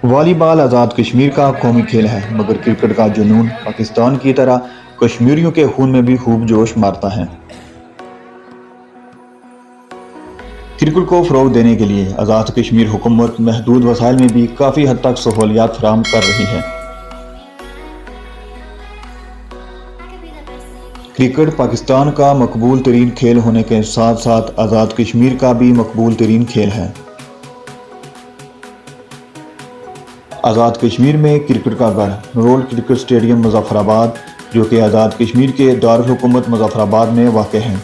والی بال آزاد کشمیر کا قومی کھیل ہے، مگر کرکٹ کا جنون پاکستان کی طرح کشمیریوں کے خون میں بھی خوب جوش مارتا ہے۔ کرکٹ کو فروغ دینے کے لیے آزاد کشمیر حکومت محدود وسائل میں بھی کافی حد تک سہولیات فراہم کر رہی ہے۔ کرکٹ پاکستان کا مقبول ترین کھیل ہونے کے ساتھ ساتھ آزاد کشمیر کا بھی مقبول ترین کھیل ہے۔ آزاد کشمیر میں کرکٹ کا گھر رول کرکٹ اسٹیڈیم مظفر آباد، جو کہ آزاد کشمیر کے دارالحکومت مظفر آباد میں واقع ہے۔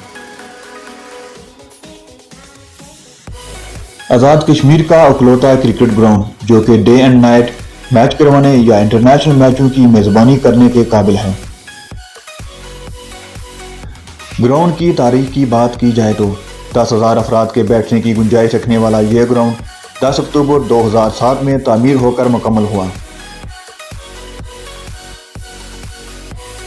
آزاد کشمیر کا اکلوتا کرکٹ گراؤنڈ جو کہ ڈے اینڈ نائٹ میچ کروانے یا انٹرنیشنل میچوں کی میزبانی کرنے کے قابل ہے۔ گراؤنڈ کی تاریخ کی بات کی جائے تو 10,000 افراد کے بیٹھنے کی گنجائش رکھنے والا یہ گراؤنڈ 10 اکتوبر 2007 میں تعمیر ہو کر مکمل ہوا۔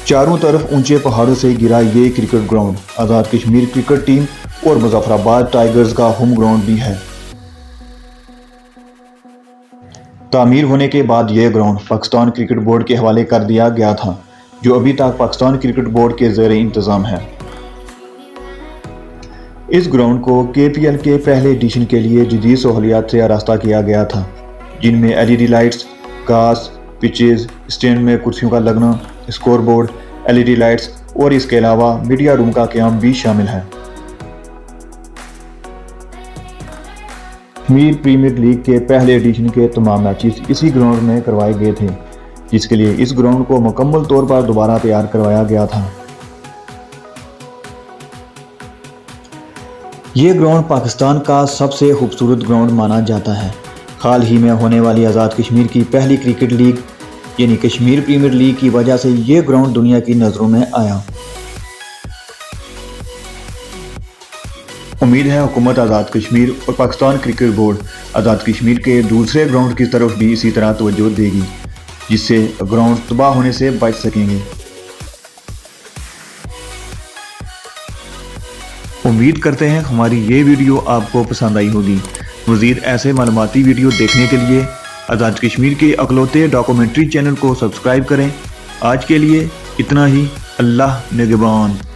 چاروں طرف اونچے پہاڑوں سے گھرا یہ cricket ground Azad Kashmir cricket team اور مظفر آباد ٹائیگرز کا ہوم گراؤنڈ بھی ہے۔ تعمیر ہونے کے بعد یہ گراؤنڈ پاکستان کرکٹ بورڈ کے حوالے کر دیا گیا تھا، جو ابھی تک پاکستان کرکٹ بورڈ کے زیر انتظام ہے۔ اس گراؤنڈ کو KPL کے پہلے ایڈیشن کے لیے جدید سہولیات سے آراستہ کیا گیا تھا، جن میں LED لائٹس، گھاس، پچز، اسٹینڈ میں کرسیوں کا لگنا، اسکور بورڈ، LED لائٹس اور اس کے علاوہ میڈیا روم کا قیام بھی شامل ہے۔ کشمیر پریمیئر لیگ کے پہلے ایڈیشن کے تمام میچز اسی گراؤنڈ میں کروائے گئے تھے، جس کے لیے اس گراؤنڈ کو مکمل طور پر دوبارہ تیار کروایا گیا تھا۔ یہ گراؤنڈ پاکستان کا سب سے خوبصورت گراؤنڈ مانا جاتا ہے۔ حال ہی میں ہونے والی آزاد کشمیر کی پہلی کرکٹ لیگ یعنی کشمیر پریمیئر لیگ کی وجہ سے یہ گراؤنڈ دنیا کی نظروں میں آیا۔ امید ہے حکومت آزاد کشمیر اور پاکستان کرکٹ بورڈ آزاد کشمیر کے دوسرے گراؤنڈ کی طرف بھی اسی طرح توجہ دے گی، جس سے گراؤنڈ تباہ ہونے سے بچ سکیں گے۔ امید کرتے ہیں ہماری یہ ویڈیو آپ کو پسند آئی ہوگی۔ مزید ایسے معلوماتی ویڈیو دیکھنے کے لیے آزاد کشمیر کے اکلوتے ڈاکومنٹری چینل کو سبسکرائب کریں۔ آج کے لیے اتنا ہی۔ اللہ نگہبان۔